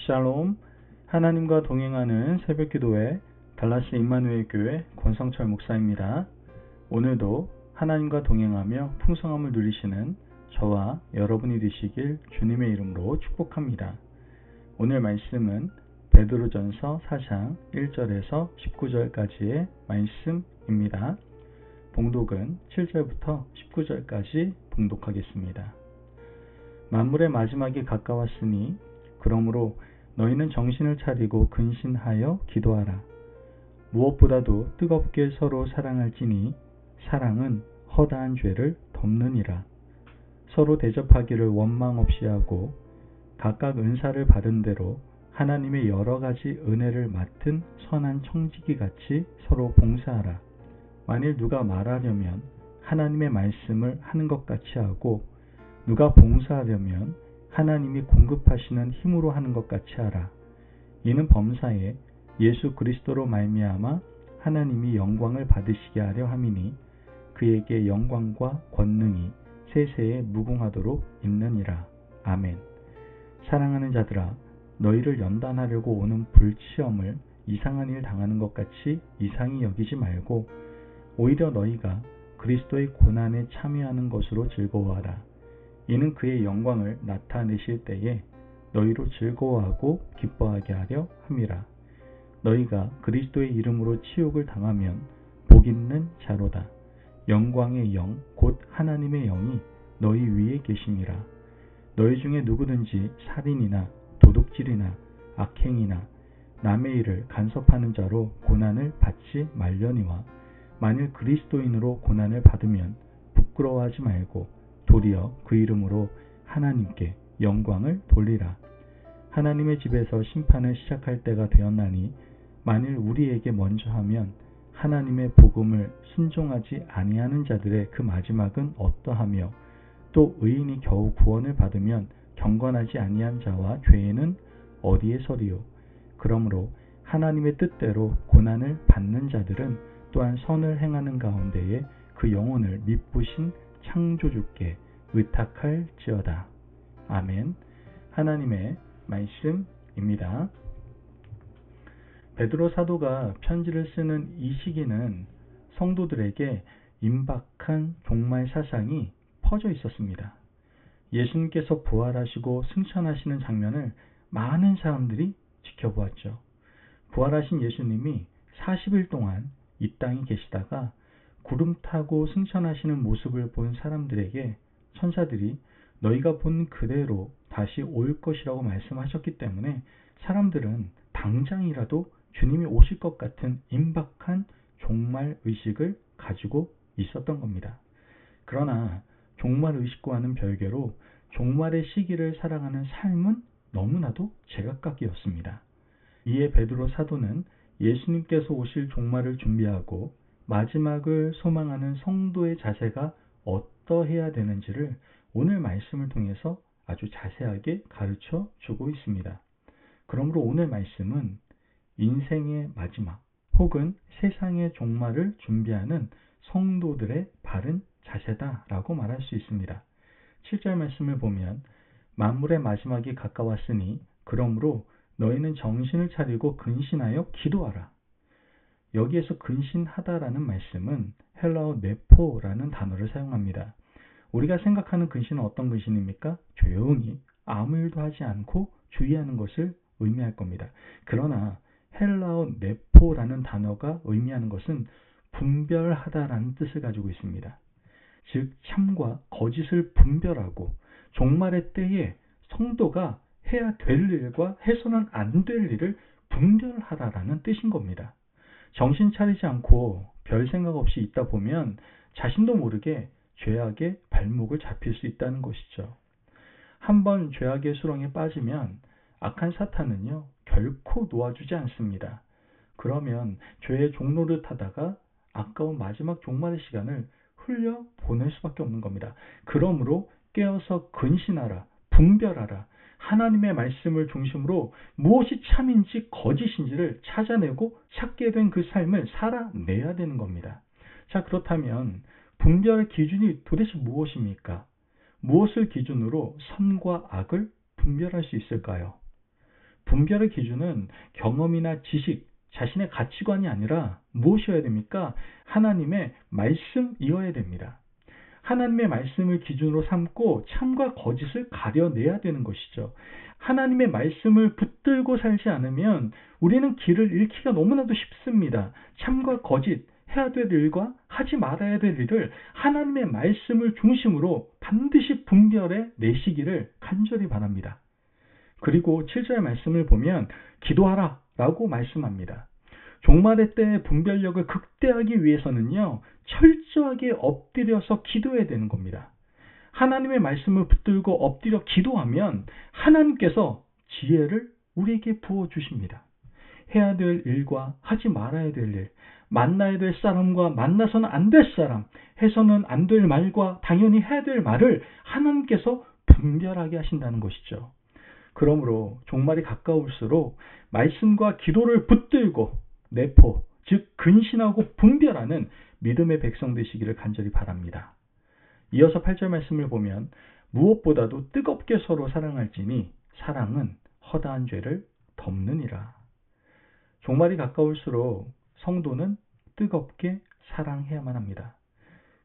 샬롬, 하나님과 동행하는 새벽기도회 달라스 임마누엘 교회 권성철 목사입니다. 오늘도 하나님과 동행하며 풍성함을 누리시는 저와 여러분이 되시길 주님의 이름으로 축복합니다. 오늘 말씀은 베드로전서 4장 1절에서 19절까지의 말씀입니다. 봉독은 7절부터 19절까지 봉독하겠습니다. 만물의 마지막이 가까웠으니 그러므로 너희는 정신을 차리고 근신하여 기도하라. 무엇보다도 뜨겁게 서로 사랑할지니 사랑은 허다한 죄를 덮느니라. 서로 대접하기를 원망 없이 하고 각각 은사를 받은 대로 하나님의 여러 가지 은혜를 맡은 선한 청지기 같이 서로 봉사하라. 만일 누가 말하려면 하나님의 말씀을 하는 것 같이 하고 누가 봉사하려면 하나님이 공급하시는 힘으로 하는 것 같이 하라. 이는 범사에 예수 그리스도로 말미암아 하나님이 영광을 받으시게 하려 함이니 그에게 영광과 권능이 세세에 무궁하도록 있느니라. 아멘. 사랑하는 자들아, 너희를 연단하려고 오는 불시험을 이상한 일 당하는 것 같이 이상히 여기지 말고 오히려 너희가 그리스도의 고난에 참여하는 것으로 즐거워하라. 이는 그의 영광을 나타내실 때에 너희로 즐거워하고 기뻐하게 하려 함이라. 너희가 그리스도의 이름으로 치욕을 당하면 복 있는 자로다. 영광의 영 곧 하나님의 영이 너희 위에 계심이라. 너희 중에 누구든지 살인이나 도둑질이나 악행이나 남의 일을 간섭하는 자로 고난을 받지 말려니와 만일 그리스도인으로 고난을 받으면 부끄러워하지 말고 도리어 그 이름으로 하나님께 영광을 돌리라. 하나님의 집에서 심판을 시작할 때가 되었나니 만일 우리에게 먼저 하면 하나님의 복음을 순종하지 아니하는 자들의 그 마지막은 어떠하며 또 의인이 겨우 구원을 받으면 경건하지 아니한 자와 죄인은 어디에 서리요. 그러므로 하나님의 뜻대로 고난을 받는 자들은 또한 선을 행하는 가운데에 그 영혼을 미쁘신 창조주께 의탁할지어다. 아멘. 하나님의 말씀입니다. 베드로 사도가 편지를 쓰는 이 시기는 성도들에게 임박한 종말 사상이 퍼져 있었습니다. 예수님께서 부활하시고 승천하시는 장면을 많은 사람들이 지켜보았죠. 부활하신 예수님이 40일 동안 이 땅에 계시다가 구름 타고 승천하시는 모습을 본 사람들에게 천사들이 너희가 본 그대로 다시 올 것이라고 말씀하셨기 때문에 사람들은 당장이라도 주님이 오실 것 같은 임박한 종말 의식을 가지고 있었던 겁니다. 그러나 종말 의식과는 별개로 종말의 시기를 살아가는 삶은 너무나도 제각각이었습니다. 이에 베드로 사도는 예수님께서 오실 종말을 준비하고 마지막을 소망하는 성도의 자세가 어떠해야 되는지를 오늘 말씀을 통해서 아주 자세하게 가르쳐 주고 있습니다. 그러므로 오늘 말씀은 인생의 마지막 혹은 세상의 종말을 준비하는 성도들의 바른 자세다라고 말할 수 있습니다. 7절 말씀을 보면 만물의 마지막이 가까웠으니 그러므로 너희는 정신을 차리고 근신하여 기도하라. 여기에서 근신하다라는 말씀은 헬라어 네포라는 단어를 사용합니다. 우리가 생각하는 근신은 어떤 근신입니까? 조용히 아무 일도 하지 않고 주의하는 것을 의미할 겁니다. 그러나 헬라어 네포라는 단어가 의미하는 것은 분별하다라는 뜻을 가지고 있습니다. 즉 참과 거짓을 분별하고 종말의 때에 성도가 해야 될 일과 해서는 안 될 일을 분별하라라는 뜻인 겁니다. 정신 차리지 않고 별 생각 없이 있다 보면 자신도 모르게 죄악의 발목을 잡힐 수 있다는 것이죠. 한번 죄악의 수렁에 빠지면 악한 사탄은요 결코 놓아주지 않습니다. 그러면 죄의 종로를 타다가 아까운 마지막 종말의 시간을 흘려 보낼 수밖에 없는 겁니다. 그러므로 깨어서 근신하라, 분별하라. 하나님의 말씀을 중심으로 무엇이 참인지 거짓인지를 찾아내고 찾게 된 그 삶을 살아내야 되는 겁니다. 자, 그렇다면 분별의 기준이 도대체 무엇입니까? 무엇을 기준으로 선과 악을 분별할 수 있을까요? 분별의 기준은 경험이나 지식, 자신의 가치관이 아니라 무엇이어야 됩니까? 하나님의 말씀이어야 됩니다. 하나님의 말씀을 기준으로 삼고 참과 거짓을 가려내야 되는 것이죠. 하나님의 말씀을 붙들고 살지 않으면 우리는 길을 잃기가 너무나도 쉽습니다. 참과 거짓, 해야 될 일과 하지 말아야 될 일을 하나님의 말씀을 중심으로 반드시 분별해 내시기를 간절히 바랍니다. 그리고 7절 말씀을 보면 기도하라 라고 말씀합니다. 종말의 때의 분별력을 극대화하기 위해서는요, 철저하게 엎드려서 기도해야 되는 겁니다. 하나님의 말씀을 붙들고 엎드려 기도하면 하나님께서 지혜를 우리에게 부어주십니다. 해야 될 일과 하지 말아야 될 일, 만나야 될 사람과 만나서는 안 될 사람, 해서는 안 될 말과 당연히 해야 될 말을 하나님께서 분별하게 하신다는 것이죠. 그러므로 종말이 가까울수록 말씀과 기도를 붙들고 내포, 즉 근신하고 분별하는 믿음의 백성 되시기를 간절히 바랍니다. 이어서 8절 말씀을 보면 무엇보다도 뜨겁게 서로 사랑할지니 사랑은 허다한 죄를 덮느니라. 종말이 가까울수록 성도는 뜨겁게 사랑해야만 합니다.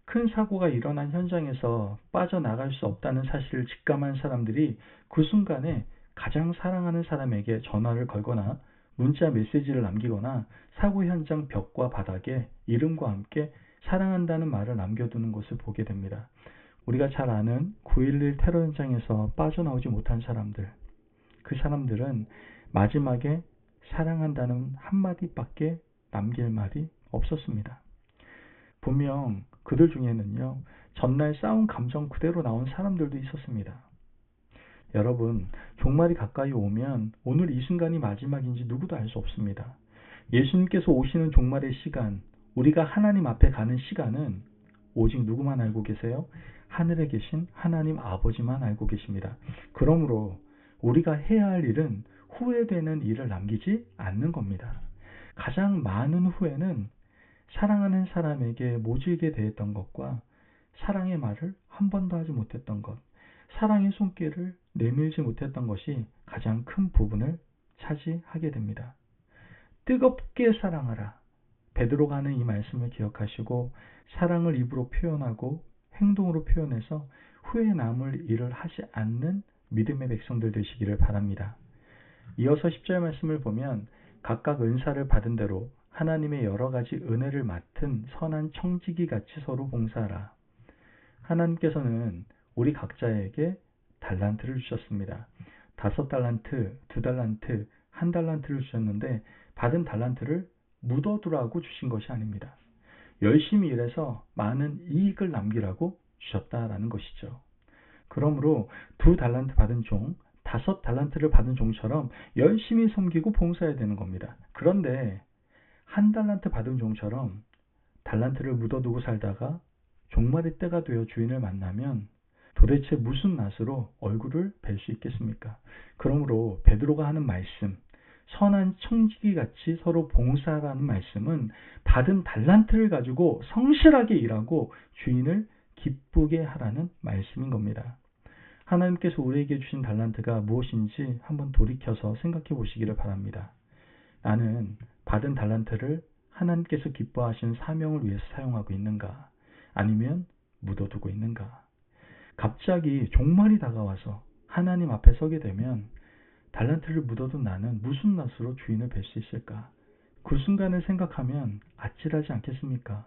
큰 사고가 일어난 현장에서 빠져나갈 수 없다는 사실을 직감한 사람들이 그 순간에 가장 사랑하는 사람에게 전화를 걸거나 문자 메시지를 남기거나 사고 현장 벽과 바닥에 이름과 함께 사랑한다는 말을 남겨두는 것을 보게 됩니다. 우리가 잘 아는 9.11 테러 현장에서 빠져나오지 못한 사람들, 그 사람들은 마지막에 사랑한다는 한마디밖에 남길 말이 없었습니다. 분명 그들 중에는요, 전날 싸운 감정 그대로 나온 사람들도 있었습니다. 여러분, 종말이 가까이 오면 오늘 이 순간이 마지막인지 누구도 알 수 없습니다. 예수님께서 오시는 종말의 시간, 우리가 하나님 앞에 가는 시간은 오직 누구만 알고 계세요? 하늘에 계신 하나님 아버지만 알고 계십니다. 그러므로 우리가 해야 할 일은 후회되는 일을 남기지 않는 겁니다. 가장 많은 후회는 사랑하는 사람에게 모질게 대했던 것과 사랑의 말을 한 번도 하지 못했던 것, 사랑의 손길을 내밀지 못했던 것이 가장 큰 부분을 차지하게 됩니다. 뜨겁게 사랑하라. 베드로가 하는 이 말씀을 기억하시고 사랑을 입으로 표현하고 행동으로 표현해서 후회 남을 일을 하지 않는 믿음의 백성들 되시기를 바랍니다. 이어서 10절 말씀을 보면 각각 은사를 받은 대로 하나님의 여러 가지 은혜를 맡은 선한 청지기 같이 서로 봉사하라. 하나님께서는 우리 각자에게 달란트를 주셨습니다. 5달란트, 2달란트, 1달란트를 주셨는데 받은 달란트를 묻어두라고 주신 것이 아닙니다. 열심히 일해서 많은 이익을 남기라고 주셨다라는 것이죠. 그러므로 2달란트 받은 종, 5달란트를 받은 종처럼 열심히 섬기고 봉사해야 되는 겁니다. 그런데 1달란트 받은 종처럼 달란트를 묻어두고 살다가 종말의 때가 되어 주인을 만나면 도대체 무슨 낯으로 얼굴을 뵐 수 있겠습니까? 그러므로 베드로가 하는 말씀, 선한 청지기 같이 서로 봉사하라는 말씀은 받은 달란트를 가지고 성실하게 일하고 주인을 기쁘게 하라는 말씀인 겁니다. 하나님께서 우리에게 주신 달란트가 무엇인지 한번 돌이켜서 생각해 보시기를 바랍니다. 나는 받은 달란트를 하나님께서 기뻐하시는 사명을 위해서 사용하고 있는가? 아니면 묻어두고 있는가? 갑자기 종말이 다가와서 하나님 앞에 서게 되면 달란트를 묻어둔 나는 무슨 낯으로 주인을 뵐 수 있을까? 그 순간을 생각하면 아찔하지 않겠습니까?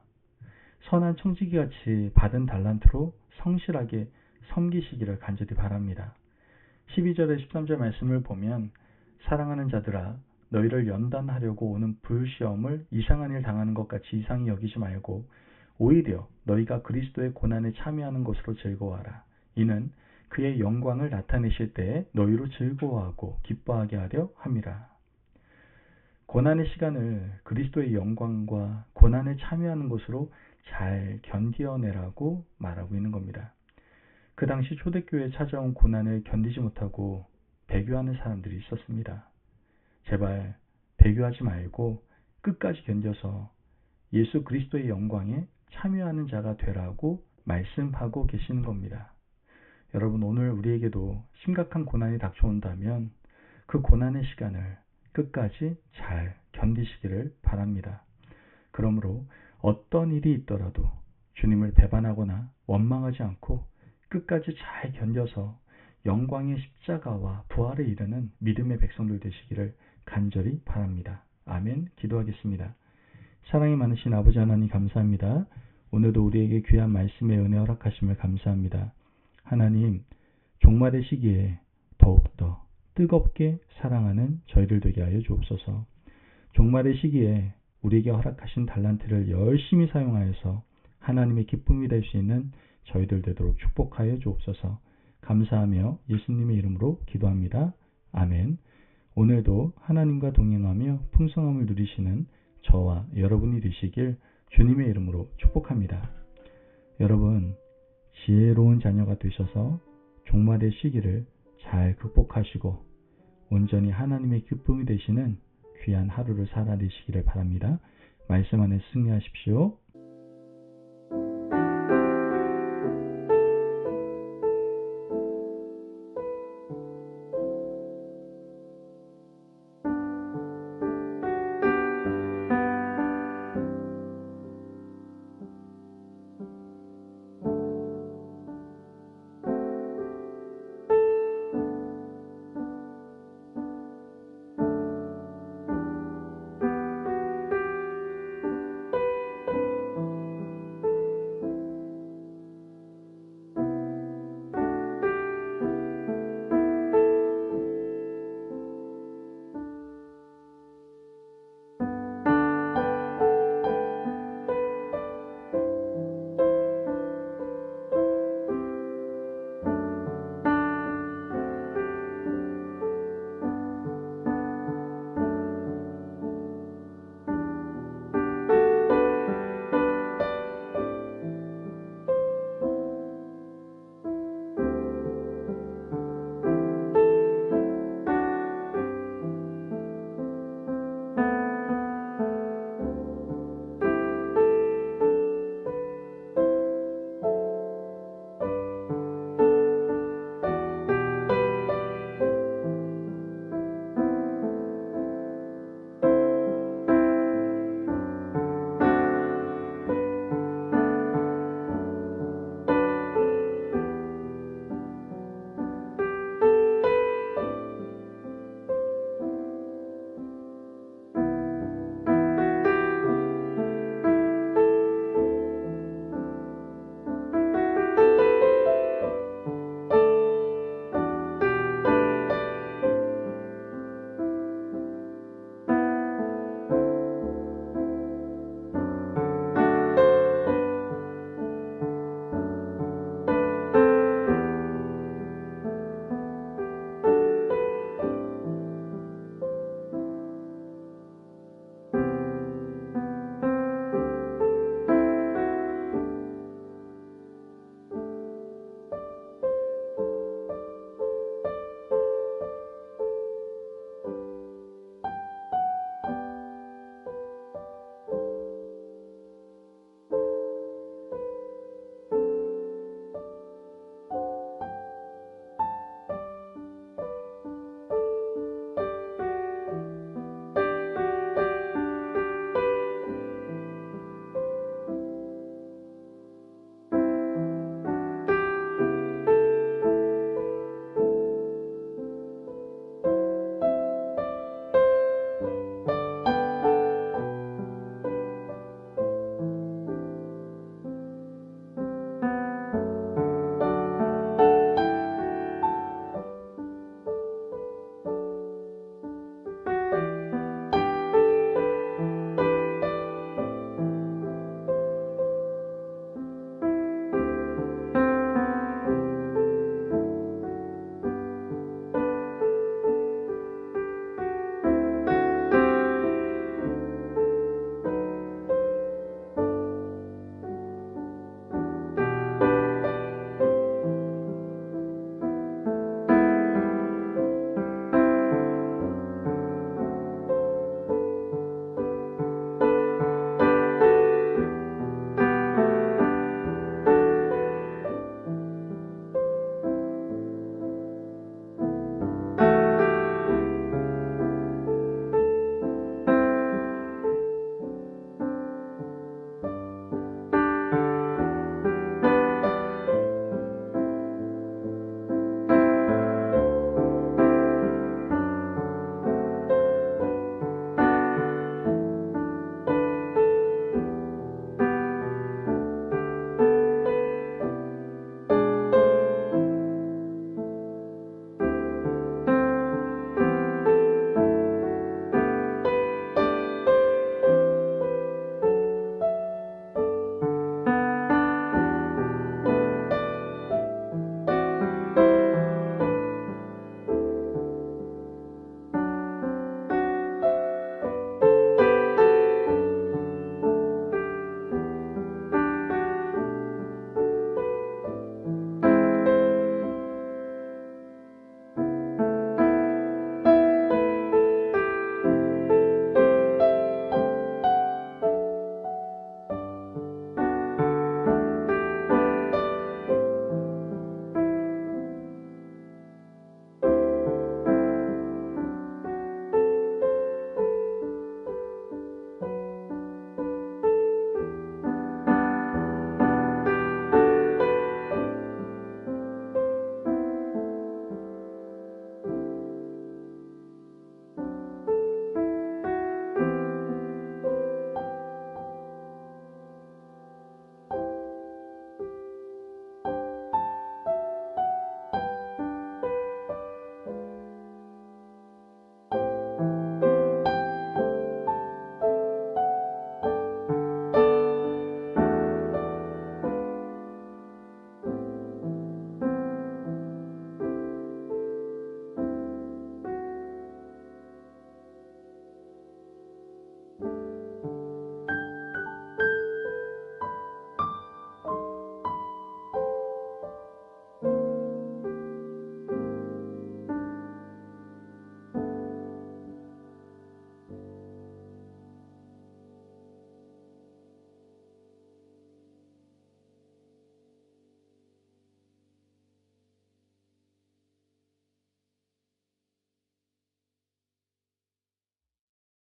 선한 청지기같이 받은 달란트로 성실하게 섬기시기를 간절히 바랍니다. 12절에 13절 말씀을 보면 사랑하는 자들아 너희를 연단하려고 오는 불시험을 이상한 일 당하는 것 같이 이상히 여기지 말고 오히려 너희가 그리스도의 고난에 참여하는 것으로 즐거워하라. 이는 그의 영광을 나타내실 때에 너희로 즐거워하고 기뻐하게 하려 함이라. 고난의 시간을 그리스도의 영광과 고난에 참여하는 것으로 잘 견디어내라고 말하고 있는 겁니다. 그 당시 초대교회에 찾아온 고난을 견디지 못하고 배교하는 사람들이 있었습니다. 제발 배교하지 말고 끝까지 견뎌서 예수 그리스도의 영광에 참여하는 자가 되라고 말씀하고 계시는 겁니다. 여러분 오늘 우리에게도 심각한 고난이 닥쳐온다면 그 고난의 시간을 끝까지 잘 견디시기를 바랍니다. 그러므로 어떤 일이 있더라도 주님을 배반하거나 원망하지 않고 끝까지 잘 견뎌서 영광의 십자가와 부활에 이르는 믿음의 백성들 되시기를 간절히 바랍니다. 아멘. 기도하겠습니다. 사랑이 많으신 아버지 하나님 감사합니다. 오늘도 우리에게 귀한 말씀의 은혜 허락하심을 감사합니다. 하나님, 종말의 시기에 더욱더 뜨겁게 사랑하는 저희들 되게 하여 주옵소서. 종말의 시기에 우리에게 허락하신 달란트를 열심히 사용하여서 하나님의 기쁨이 될 수 있는 저희들 되도록 축복하여 주옵소서. 감사하며 예수님의 이름으로 기도합니다. 아멘. 오늘도 하나님과 동행하며 풍성함을 누리시는 저와 여러분이 되시길 주님의 이름으로 축복합니다. 여러분, 지혜로운 자녀가 되셔서 종말의 시기를 잘 극복하시고 온전히 하나님의 기쁨이 되시는 귀한 하루를 살아내시기를 바랍니다. 말씀 안에 승리하십시오.